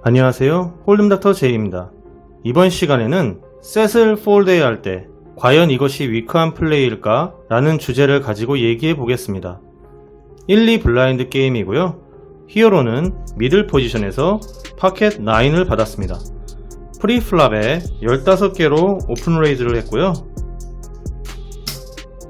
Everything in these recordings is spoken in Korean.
안녕하세요, 홀덤닥터 제이입니다. 이번 시간에는 셋을 폴드해야 할 때 과연 이것이 위크한 플레이일까? 라는 주제를 가지고 얘기해 보겠습니다. 1, 2 블라인드 게임이고요. 히어로는 미들 포지션에서 파켓 9을 받았습니다. 프리플랍에 15개로 오픈 레이즈를 했고요.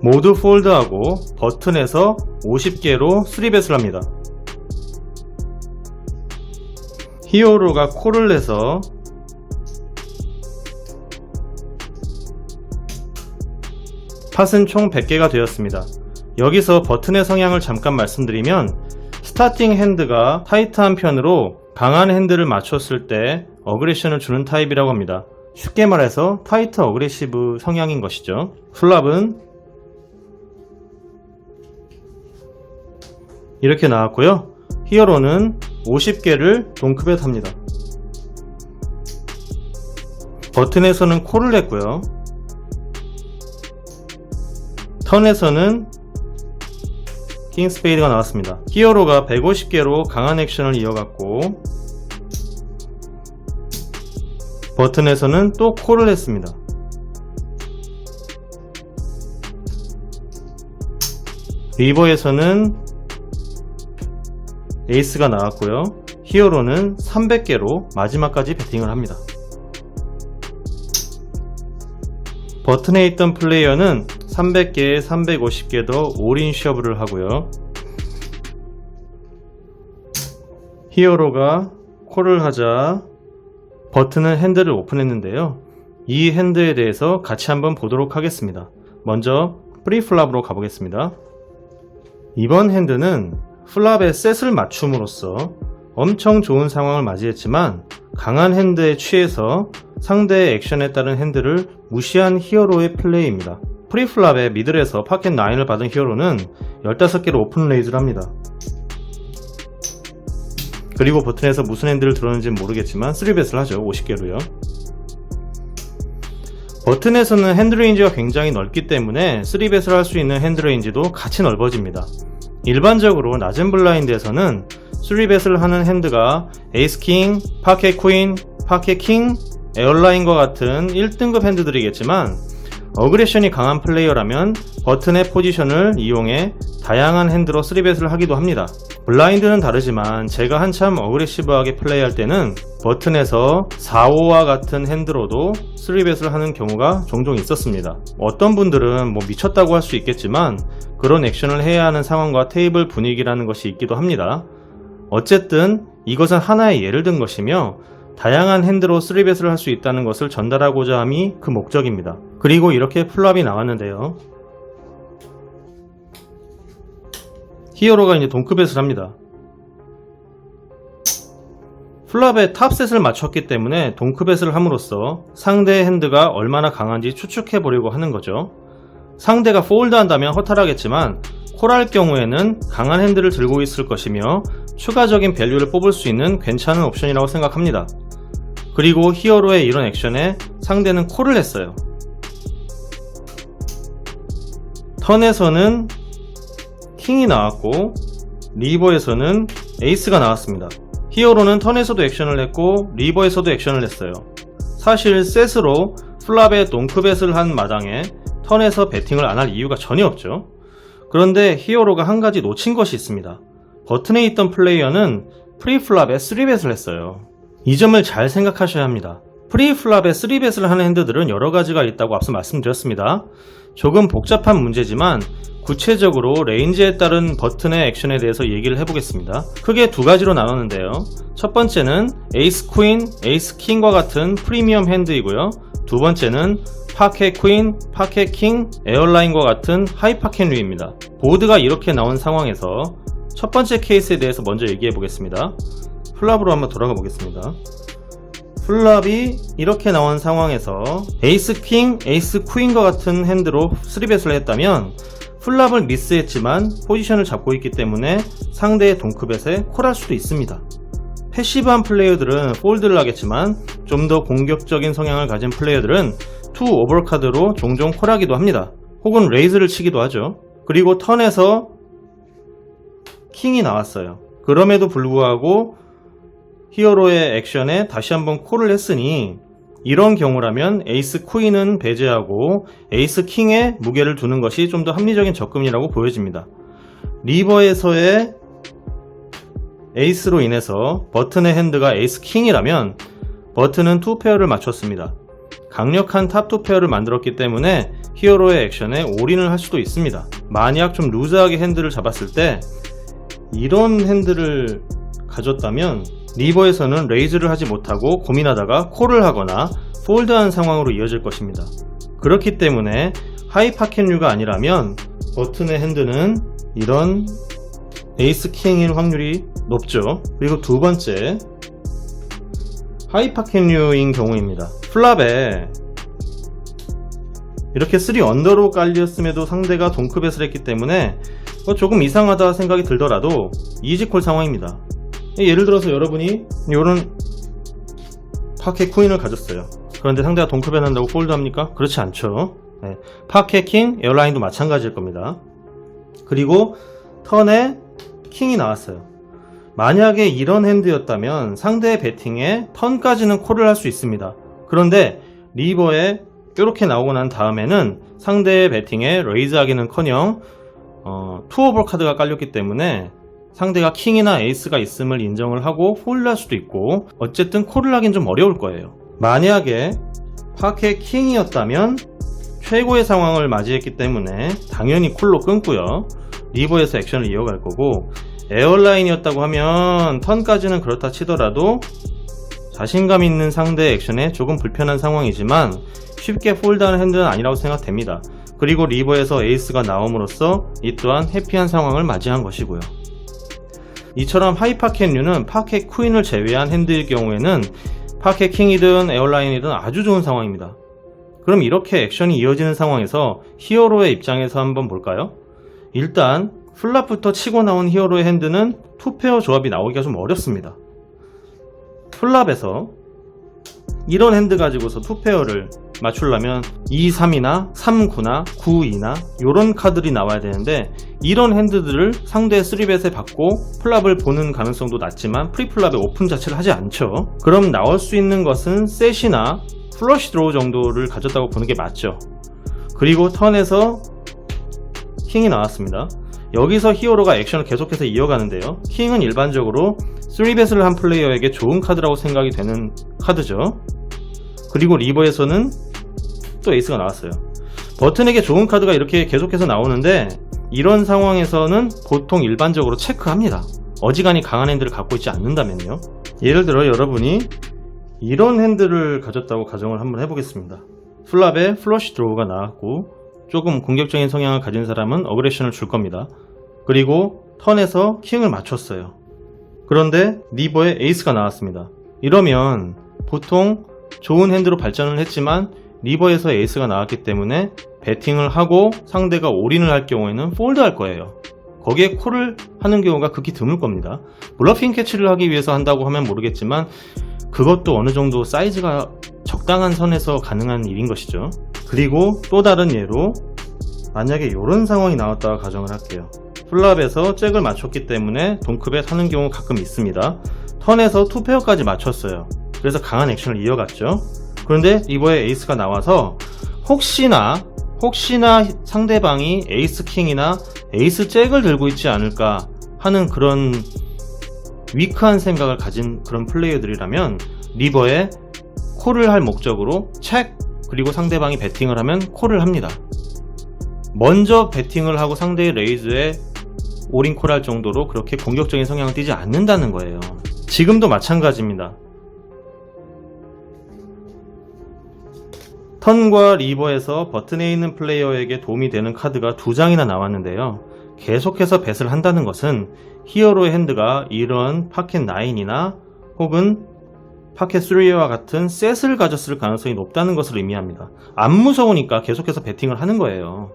모두 폴드하고 버튼에서 50개로 3벳을 합니다. 히어로가 콜을 내서 팟은 총 100개가 되었습니다. 여기서 버튼의 성향을 잠깐 말씀드리면 스타팅 핸드가 타이트한 편으로 강한 핸드를 맞췄을 때 어그레션을 주는 타입이라고 합니다. 쉽게 말해서 타이트 어그레시브 성향인 것이죠. 플랍은 이렇게 나왔고요. 히어로는 50개를 동크벳 합니다. 버튼에서는 콜을 했고요. 턴에서는 킹 스페이드가 나왔습니다. 히어로가 150개로 강한 액션을 이어갔고 버튼에서는 또 콜을 했습니다. 리버에서는 에이스가 나왔고요. 히어로는 300개로 마지막까지 배팅을 합니다. 버튼에 있던 플레이어는 300개에 350개 더 올인 셔브를 하고요. 히어로가 콜을 하자 버튼은 핸들을 오픈했는데요. 이 핸드에 대해서 같이 한번 보도록 하겠습니다. 먼저 프리플랍으로 가보겠습니다. 이번 핸드는 플랍의 셋을 맞춤으로써 엄청 좋은 상황을 맞이했지만 강한 핸드에 취해서 상대의 액션에 따른 핸드를 무시한 히어로의 플레이입니다. 프리플랍의 미들에서 파켓 9을 받은 히어로는 15개로 오픈 레이즈를 합니다. 그리고 버튼에서 무슨 핸드를 들었는지는 모르겠지만 3벳을 하죠. 50개로요. 버튼에서는 핸드레인지가 굉장히 넓기 때문에 3벳을 할 수 있는 핸드레인지도 같이 넓어집니다. 일반적으로 낮은 블라인드에서는 3벳을 하는 핸드가 에이스 킹, 파켓 퀸, 파켓 킹, 에어라인과 같은 1등급 핸드들이겠지만 어그레션이 강한 플레이어라면 버튼의 포지션을 이용해 다양한 핸드로 3벳을 하기도 합니다. 블라인드는 다르지만 제가 한참 어그레시브하게 플레이할 때는 버튼에서 4, 5와 같은 핸드로도 3벳을 하는 경우가 종종 있었습니다. 어떤 분들은 미쳤다고 할 수 있겠지만 그런 액션을 해야 하는 상황과 테이블 분위기라는 것이 있기도 합니다. 어쨌든 이것은 하나의 예를 든 것이며 다양한 핸드로 3벳을 할 수 있다는 것을 전달하고자 함이 그 목적입니다. 그리고 이렇게 플랍이 나왔는데요. 히어로가 이제 동크벳을 합니다. 플랍의 탑셋을 맞췄기 때문에 동크벳을 함으로써 상대의 핸드가 얼마나 강한지 추측해 보려고 하는 거죠. 상대가 폴드 한다면 허탈하겠지만 콜할 경우에는 강한 핸드를 들고 있을 것이며 추가적인 밸류를 뽑을 수 있는 괜찮은 옵션이라고 생각합니다. 그리고 히어로의 이런 액션에 상대는 콜을 했어요. 턴에서는 킹이 나왔고 리버에서는 에이스가 나왔습니다. 히어로는 턴에서도 액션을 했고 리버에서도 액션을 했어요. 사실 셋으로 플랍에 동크벳을 한 마당에 턴에서 배팅을 안 할 이유가 전혀 없죠. 그런데 히어로가 한 가지 놓친 것이 있습니다. 버튼에 있던 플레이어는 프리플랍에 3벳을 했어요. 이 점을 잘 생각하셔야 합니다. 프리플랍에 3벳을 하는 핸드들은 여러 가지가 있다고 앞서 말씀드렸습니다. 조금 복잡한 문제지만 구체적으로 레인지에 따른 버튼의 액션에 대해서 얘기를 해보겠습니다. 크게 두 가지로 나눴는데요. 첫 번째는 에이스 퀸, 에이스 킹과 같은 프리미엄 핸드이고요. 두 번째는 파켓 퀸, 파켓 킹, 에어라인과 같은 하이 파켓 류입니다. 보드가 이렇게 나온 상황에서 첫 번째 케이스에 대해서 먼저 얘기해 보겠습니다. 플랍으로 한번 돌아가 보겠습니다. 플랍이 이렇게 나온 상황에서 에이스 킹, 에이스 퀸과 같은 핸드로 3벳을 했다면 플랍을 미스했지만 포지션을 잡고 있기 때문에 상대의 동크벳에 콜할 수도 있습니다. 패시브한 플레이어들은 폴드를 하겠지만 좀 더 공격적인 성향을 가진 플레이어들은 투 오버카드로 종종 콜하기도 합니다. 혹은 레이즈를 치기도 하죠. 그리고 턴에서 킹이 나왔어요. 그럼에도 불구하고 히어로의 액션에 다시 한번 콜을 했으니 이런 경우라면 에이스 퀸은 배제하고 에이스 킹에 무게를 두는 것이 좀 더 합리적인 접근이라고 보여집니다. 리버에서의 에이스로 인해서 버튼의 핸드가 에이스 킹이라면 버튼은 2페어를 맞췄습니다. 강력한 탑 2페어를 만들었기 때문에 히어로의 액션에 올인을 할 수도 있습니다. 만약 좀 루즈하게 핸드를 잡았을 때 이런 핸드를 가졌다면 리버에서는 레이즈를 하지 못하고 고민하다가 콜을 하거나 폴드한 상황으로 이어질 것입니다. 그렇기 때문에 하이 파켓류가 아니라면 버튼의 핸드는 이런 에이스 킹일 확률이 높죠. 그리고 두 번째, 하이 파켓류인 경우입니다. 플랍에 이렇게 3 언더로 깔렸음에도 상대가 동크벳을 했기 때문에 조금 이상하다 생각이 들더라도 이지콜 상황입니다. 예를 들어서 여러분이 이런 파켓 퀸을 가졌어요. 그런데 상대가 동크벳 한다고 폴드 합니까? 그렇지 않죠. 네. 파켓 킹, 에어라인도 마찬가지일 겁니다. 그리고 턴에 킹이 나왔어요. 만약에 이런 핸드였다면 상대의 배팅에 턴까지는 콜을 할 수 있습니다. 그런데 리버에 이렇게 나오고 난 다음에는 상대의 배팅에 레이즈하기는커녕 투오버 카드가 깔렸기 때문에 상대가 킹이나 에이스가 있음을 인정을 하고 폴드할 수도 있고 어쨌든 콜을 하긴 좀 어려울 거예요. 만약에 파켓 킹이었다면 최고의 상황을 맞이했기 때문에 당연히 콜로 끊고요. 리버에서 액션을 이어갈 거고, 에어라인이었다고 하면 턴까지는 그렇다 치더라도 자신감 있는 상대의 액션에 조금 불편한 상황이지만 쉽게 폴드하는 핸드는 아니라고 생각됩니다. 그리고 리버에서 에이스가 나옴으로써 이 또한 해피한 상황을 맞이한 것이고요. 이처럼 하이 파켓류는 파켓 퀸을 제외한 핸드일 경우에는 파켓 킹이든 에어라인이든 아주 좋은 상황입니다. 그럼 이렇게 액션이 이어지는 상황에서 히어로의 입장에서 한번 볼까요? 일단 플랍부터 치고 나온 히어로의 핸드는 2페어 조합이 나오기가 좀 어렵습니다. 플랍에서 이런 핸드 가지고서 2페어를 맞추려면 2, 3이나 3, 9나 9, 2나 이런 카드들이 나와야 되는데 이런 핸드들을 상대의 3벳에 받고 플랍을 보는 가능성도 낮지만 프리플랍의 오픈 자체를 하지 않죠. 그럼 나올 수 있는 것은 셋이나 플러시 드로우 정도를 가졌다고 보는 게 맞죠. 그리고 턴에서 킹이 나왔습니다. 여기서 히어로가 액션을 계속해서 이어가는데요. 킹은 일반적으로 3벳을 한 플레이어에게 좋은 카드라고 생각이 되는 카드죠. 그리고 리버에서는 또 에이스가 나왔어요. 버튼에게 좋은 카드가 이렇게 계속해서 나오는데 이런 상황에서는 보통 일반적으로 체크합니다. 어지간히 강한 핸드를 갖고 있지 않는다면요. 예를 들어 여러분이 이런 핸드를 가졌다고 가정을 한번 해보겠습니다. 플랍에 플러시 드로우가 나왔고 조금 공격적인 성향을 가진 사람은 어그레션을 줄 겁니다. 그리고 턴에서 킹을 맞췄어요. 그런데 리버에 에이스가 나왔습니다. 이러면 보통 좋은 핸드로 발전을 했지만 리버에서 에이스가 나왔기 때문에 배팅을 하고 상대가 올인을 할 경우에는 폴드 할 거예요. 거기에 콜을 하는 경우가 극히 드물 겁니다. 블러핑 캐치를 하기 위해서 한다고 하면 모르겠지만 그것도 어느 정도 사이즈가 적당한 선에서 가능한 일인 것이죠. 그리고 또 다른 예로 만약에 이런 상황이 나왔다고 가정을 할게요. 플랍에서 잭을 맞췄기 때문에 동크벳 하는 경우 가끔 있습니다. 턴에서 2페어까지 맞췄어요. 그래서 강한 액션을 이어갔죠. 그런데 리버에 에이스가 나와서 혹시나 상대방이 에이스 킹이나 에이스 잭을 들고 있지 않을까 하는 그런 위크한 생각을 가진 그런 플레이어들이라면 리버에 콜을 할 목적으로 책 그리고 상대방이 배팅을 하면 콜을 합니다. 먼저 배팅을 하고 상대의 레이즈에 올인 콜할 정도로 그렇게 공격적인 성향을 띠지 않는다는 거예요. 지금도 마찬가지입니다. 턴과 리버에서 버튼에 있는 플레이어에게 도움이 되는 카드가 2장이나 나왔는데요. 계속해서 뱃을 한다는 것은 히어로의 핸드가 이런 파켓 9이나 혹은 파켓 3와 같은 셋을 가졌을 가능성이 높다는 것을 의미합니다. 안 무서우니까 계속해서 배팅을 하는 거예요.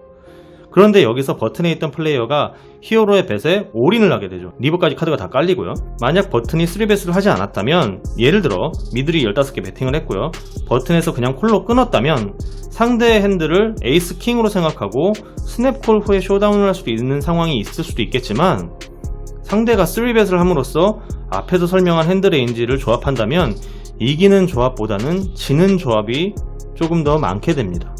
그런데 여기서 버튼에 있던 플레이어가 히어로의 뱃에 올인을 하게 되죠. 리버까지 카드가 다 깔리고요. 만약 버튼이 3뱃을 하지 않았다면 예를 들어 미들이 15개 배팅을 했고요. 버튼에서 그냥 콜로 끊었다면 상대의 핸드를 에이스 킹으로 생각하고 스냅콜 후에 쇼다운을 할 수도 있는 상황이 있을 수도 있겠지만 상대가 3뱃을 함으로써 앞에서 설명한 핸드 레인지를 조합한다면 이기는 조합보다는 지는 조합이 조금 더 많게 됩니다.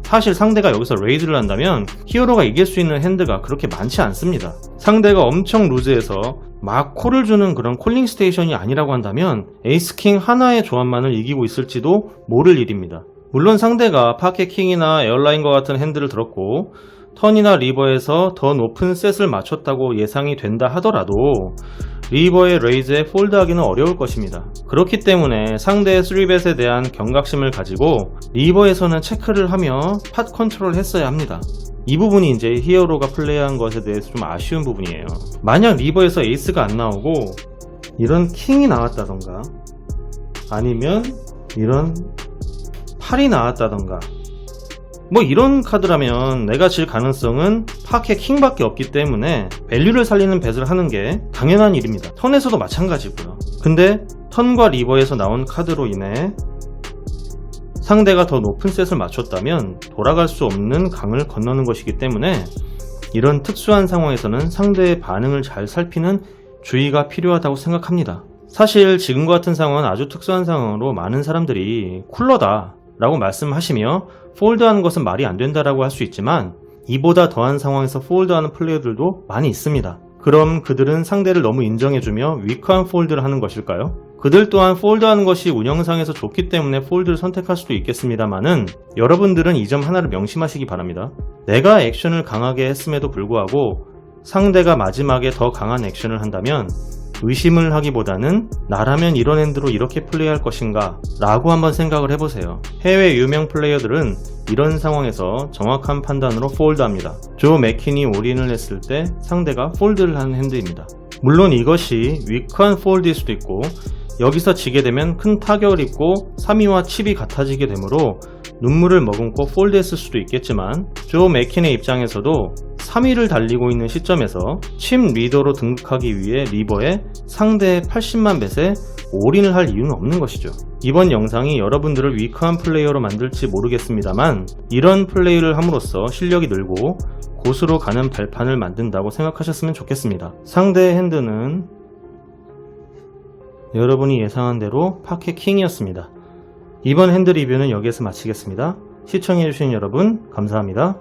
사실 상대가 여기서 레이즈를 한다면 히어로가 이길 수 있는 핸드가 그렇게 많지 않습니다. 상대가 엄청 루즈해서 막 콜을 주는 그런 콜링 스테이션이 아니라고 한다면 에이스 킹 하나의 조합만을 이기고 있을지도 모를 일입니다. 물론 상대가 파켓 킹이나 에어라인과 같은 핸드를 들었고 턴이나 리버에서 더 높은 셋을 맞췄다고 예상이 된다 하더라도 리버의 레이즈에 폴드하기는 어려울 것입니다. 그렇기 때문에 상대의 3벳에 대한 경각심을 가지고 리버에서는 체크를 하며 팟 컨트롤을 했어야 합니다. 이 부분이 이제 히어로가 플레이한 것에 대해서 좀 아쉬운 부분이에요. 만약 리버에서 에이스가 안 나오고 이런 킹이 나왔다던가 아니면 이런 8이 나왔다던가 뭐 이런 카드라면 내가 질 가능성은 파켓 킹밖에 없기 때문에 밸류를 살리는 뱃을 하는 게 당연한 일입니다. 턴에서도 마찬가지고요. 근데 턴과 리버에서 나온 카드로 인해 상대가 더 높은 셋을 맞췄다면 돌아갈 수 없는 강을 건너는 것이기 때문에 이런 특수한 상황에서는 상대의 반응을 잘 살피는 주의가 필요하다고 생각합니다. 사실 지금과 같은 상황은 아주 특수한 상황으로 많은 사람들이 쿨러다 라고 말씀하시며 폴드하는 것은 말이 안 된다라고 할 수 있지만 이보다 더한 상황에서 폴드하는 플레이어들도 많이 있습니다. 그럼 그들은 상대를 너무 인정해주며 위크한 폴드를 하는 것일까요? 그들 또한 폴드하는 것이 운영상에서 좋기 때문에 폴드를 선택할 수도 있겠습니다만은 여러분들은 이 점 하나를 명심하시기 바랍니다. 내가 액션을 강하게 했음에도 불구하고 상대가 마지막에 더 강한 액션을 한다면 의심을 하기보다는 나라면 이런 핸드로 이렇게 플레이할 것인가 라고 한번 생각을 해보세요. 해외 유명 플레이어들은 이런 상황에서 정확한 판단으로 폴드합니다. 조 맥킨이 올인을 했을 때 상대가 폴드를 하는 핸드입니다. 물론 이것이 위크한 폴드일 수도 있고 여기서 지게 되면 큰 타격을 입고 3위와 칩이 같아지게 되므로 눈물을 머금고 폴드했을 수도 있겠지만 조 맥킨의 입장에서도 3위를 달리고 있는 시점에서 칩 리더로 등극하기 위해 리버에 상대의 80만 뱃에 올인을 할 이유는 없는 것이죠. 이번 영상이 여러분들을 위크한 플레이어로 만들지 모르겠습니다만 이런 플레이를 함으로써 실력이 늘고 고수로 가는 발판을 만든다고 생각하셨으면 좋겠습니다. 상대의 핸드는 여러분이 예상한 대로 파켓 킹이었습니다. 이번 핸드 리뷰는 여기에서 마치겠습니다. 시청해주신 여러분 감사합니다.